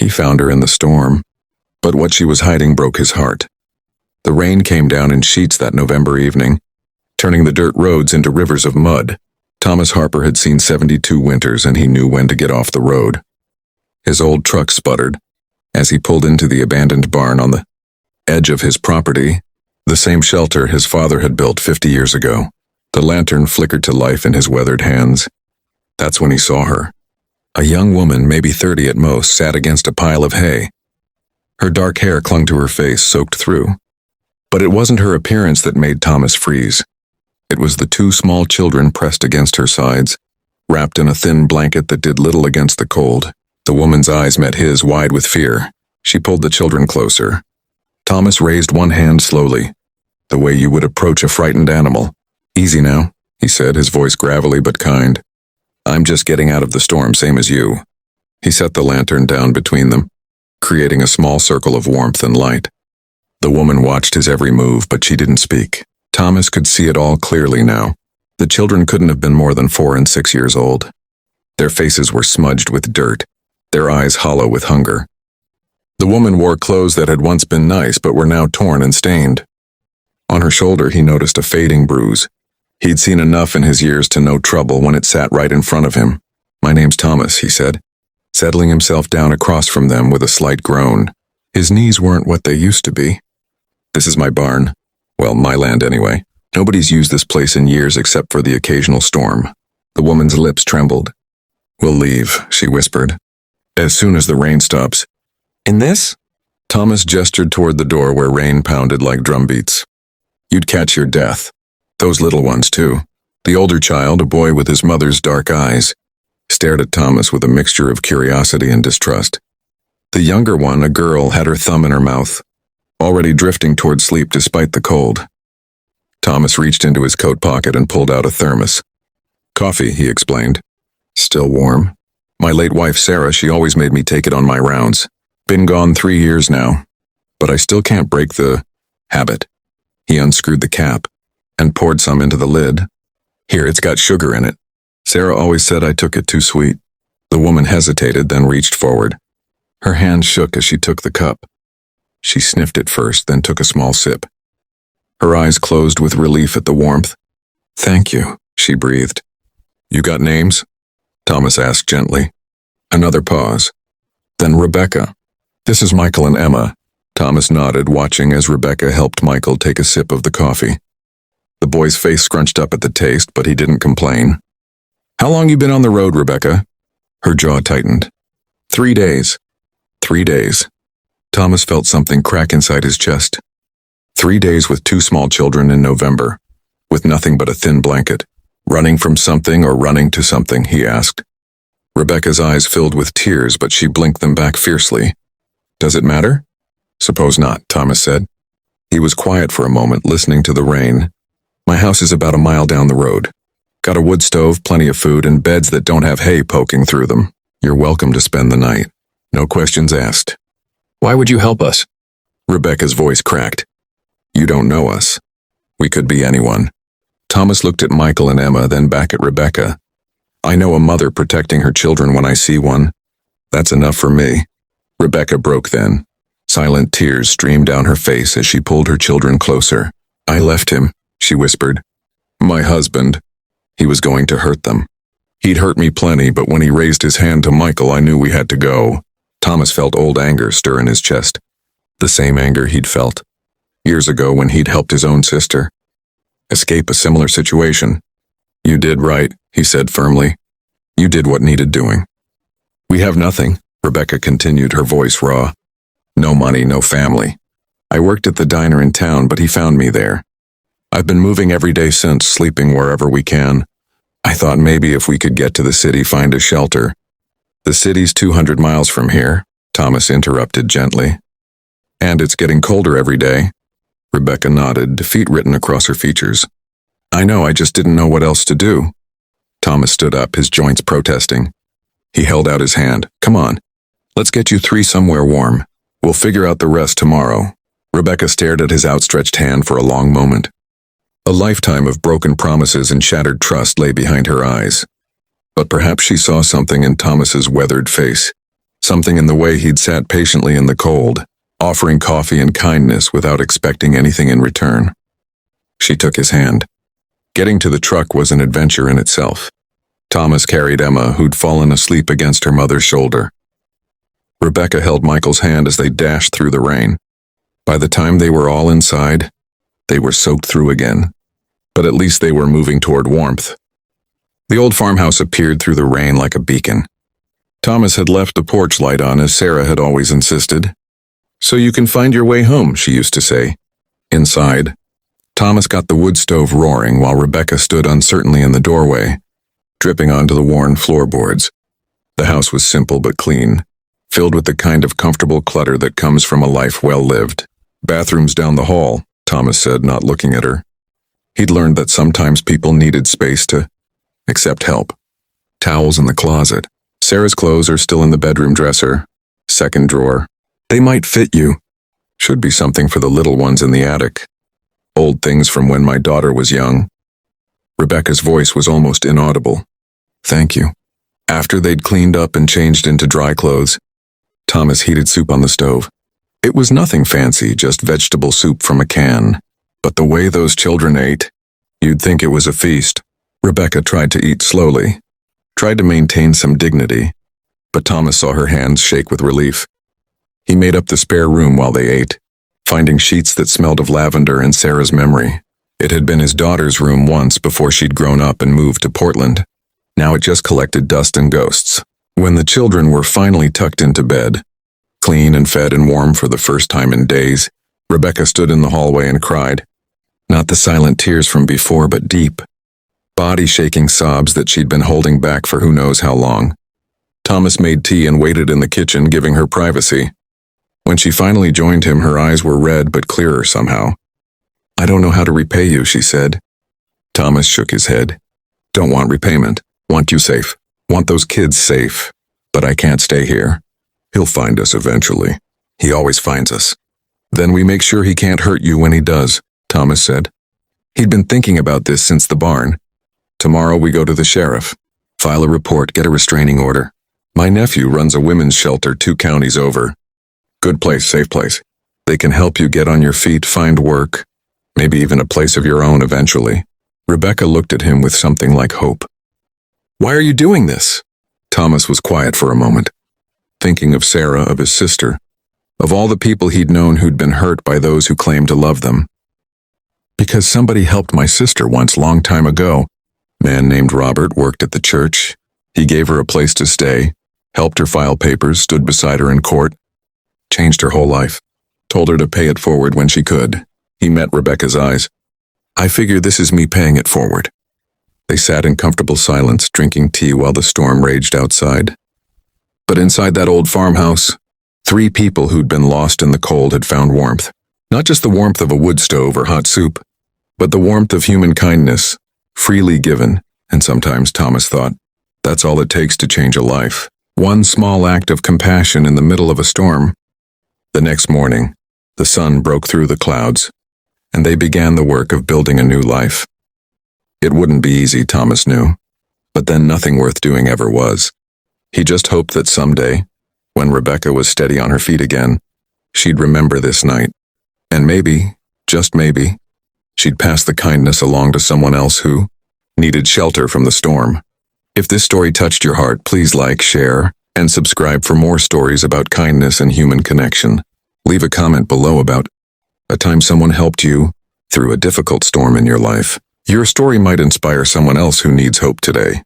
He found her in the storm, but what she was hiding broke his heart. The rain came down in sheets that November evening, turning the dirt roads into rivers of mud. Thomas Harper had seen 72 winters, and he knew when to get off the road. His old truck sputtered as he pulled into the abandoned barn on the edge of his property, the same shelter his father had built 50 years ago. The lantern flickered to life in his weathered hands. That's when he saw her. A young woman, maybe 30 at most, sat against a pile of hay. Her dark hair clung to her face, soaked through. But it wasn't her appearance that made Thomas freeze. It was the two small children pressed against her sides, wrapped in a thin blanket that did little against the cold. The woman's eyes met his, wide with fear. She pulled the children closer. Thomas raised one hand slowly, the way you would approach a frightened animal. "Easy now," he said, his voice gravelly but kind. "I'm just getting out of the storm, same as you." He set the lantern down between them, creating a small circle of warmth and light. The woman watched his every move, but she didn't speak. Thomas could see it all clearly now. The children couldn't have been more than 4 and 6 years old. Their faces were smudged with dirt, their eyes hollow with hunger. The woman wore clothes that had once been nice but were now torn and stained. On her shoulder he noticed a fading bruise. He'd seen enough in his years to know trouble when it sat right in front of him. "My name's Thomas," he said, settling himself down across from them with a slight groan. His knees weren't what they used to be. "This is my barn. Well, my land anyway. Nobody's used this place in years except for the occasional storm." The woman's lips trembled. "We'll leave," she whispered, "as soon as the rain stops." "In this?" Thomas gestured toward the door where rain pounded like drumbeats. "You'd catch your death. Those little ones, too." The older child, a boy with his mother's dark eyes, stared at Thomas with a mixture of curiosity and distrust. The younger one, a girl, had her thumb in her mouth, already drifting toward sleep despite the cold. Thomas reached into his coat pocket and pulled out a thermos. "Coffee," he explained. "Still warm. My late wife, Sarah, she always made me take it on my rounds. Been gone 3 years now, but I still can't break the habit." He unscrewed the cap and poured some into the lid. "Here, it's got sugar in it. Sarah always said I took it too sweet." The woman hesitated, then reached forward. Her hand shook as she took the cup. She sniffed it first, then took a small sip. Her eyes closed with relief at the warmth. "Thank you," she breathed. "You got names?" Thomas asked gently. Another pause. Then Rebecca. "This is Michael and Emma." Thomas nodded, watching as Rebecca helped Michael take a sip of the coffee. The boy's face scrunched up at the taste, but he didn't complain. "How long you been on the road, Rebecca?" Her jaw tightened. 3 days. 3 days. Thomas felt something crack inside his chest. 3 days with 2 small children in November, with nothing but a thin blanket. "Running from something or running to something?" he asked. Rebecca's eyes filled with tears, but she blinked them back fiercely. "Does it matter?" "Suppose not," Thomas said. He was quiet for a moment, listening to the rain. "My house is about a mile down the road. Got a wood stove, plenty of food, and beds that don't have hay poking through them. You're welcome to spend the night. No questions asked." "Why would you help us?" Rebecca's voice cracked. "You don't know us. We could be anyone." Thomas looked at Michael and Emma, then back at Rebecca. "I know a mother protecting her children when I see one. That's enough for me." Rebecca broke then. Silent tears streamed down her face as she pulled her children closer. "I left him," she whispered. "My husband. He was going to hurt them. He'd hurt me plenty, but when he raised his hand to Michael, I knew we had to go." Thomas felt old anger stir in his chest. The same anger he'd felt years ago when he'd helped his own sister escape a similar situation. "You did right," he said firmly. "You did what needed doing." "We have nothing," Rebecca continued, her voice raw. "No money, no family. I worked at the diner in town, but he found me there. I've been moving every day since, sleeping wherever we can. I thought maybe if we could get to the city, find a shelter." "The city's 200 miles from here," Thomas interrupted gently. "And it's getting colder every day." Rebecca nodded, defeat written across her features. "I know, I just didn't know what else to do." Thomas stood up, his joints protesting. He held out his hand. "Come on. Let's get you 3 somewhere warm. We'll figure out the rest tomorrow." Rebecca stared at his outstretched hand for a long moment. A lifetime of broken promises and shattered trust lay behind her eyes. But perhaps she saw something in Thomas's weathered face, Something in the way he'd sat patiently in the cold, offering coffee and kindness without expecting anything in return. She took his hand. Getting to the truck was an adventure in itself. Thomas carried Emma, who'd fallen asleep against her mother's shoulder. Rebecca held Michael's hand as they dashed through the rain. By the time they were all inside, they were soaked through again. But at least they were moving toward warmth. The old farmhouse appeared through the rain like a beacon. Thomas had left the porch light on, as Sarah had always insisted. "So you can find your way home," she used to say. Inside, Thomas got the wood stove roaring while Rebecca stood uncertainly in the doorway, dripping onto the worn floorboards. The house was simple but clean, filled with the kind of comfortable clutter that comes from a life well lived. "Bathrooms down the hall," Thomas said, not looking at her. He'd learned that sometimes people needed space to accept help. "Towels in the closet. Sarah's clothes are still in the bedroom dresser. Second drawer. They might fit you. Should be something for the little ones in the attic. Old things from when my daughter was young." Rebecca's voice was almost inaudible. "Thank you." After they'd cleaned up and changed into dry clothes, Thomas heated soup on the stove. It was nothing fancy, just vegetable soup from a can. But the way those children ate, you'd think it was a feast. Rebecca tried to eat slowly, tried to maintain some dignity, but Thomas saw her hands shake with relief. He made up the spare room while they ate, finding sheets that smelled of lavender in Sarah's memory. It had been his daughter's room once before she'd grown up and moved to Portland. Now it just collected dust and ghosts. When the children were finally tucked into bed, clean and fed and warm for the first time in days, Rebecca stood in the hallway and cried. Not the silent tears from before, but deep, body-shaking sobs that she'd been holding back for who knows how long. Thomas made tea and waited in the kitchen, giving her privacy. When she finally joined him, her eyes were red but clearer somehow. "I don't know how to repay you," she said. Thomas shook his head. "Don't want repayment. Want you safe. Want those kids safe. But I can't stay here. He'll find us eventually. He always finds us. Then we make sure he can't hurt you when he does," Thomas said. He'd been thinking about this since the barn. "Tomorrow we go to the sheriff. File a report, get a restraining order. My nephew runs a women's shelter 2 counties over. Good place, safe place. They can help you get on your feet, find work, maybe even a place of your own eventually." Rebecca looked at him with something like hope. "Why are you doing this?" Thomas was quiet for a moment, thinking of Sarah, of his sister, of all the people he'd known who'd been hurt by those who claimed to love them. "Because somebody helped my sister once, long time ago. Man named Robert worked at the church. He gave her a place to stay, helped her file papers, stood beside her in court, changed her whole life, told her to pay it forward when she could." He met Rebecca's eyes. "I figure this is me paying it forward." They sat in comfortable silence, drinking tea while the storm raged outside. But inside that old farmhouse, 3 people who'd been lost in the cold had found warmth. Not just the warmth of a wood stove or hot soup, but the warmth of human kindness, freely given, and sometimes, Thomas thought, that's all it takes to change a life. One small act of compassion in the middle of a storm. The next morning, the sun broke through the clouds, and they began the work of building a new life. It wouldn't be easy, Thomas knew, but then nothing worth doing ever was. He just hoped that someday, when Rebecca was steady on her feet again, she'd remember this night. And maybe, just maybe, she'd pass the kindness along to someone else who needed shelter from the storm. If this story touched your heart, please like, share, and subscribe for more stories about kindness and human connection. Leave a comment below about a time someone helped you through a difficult storm in your life. Your story might inspire someone else who needs hope today.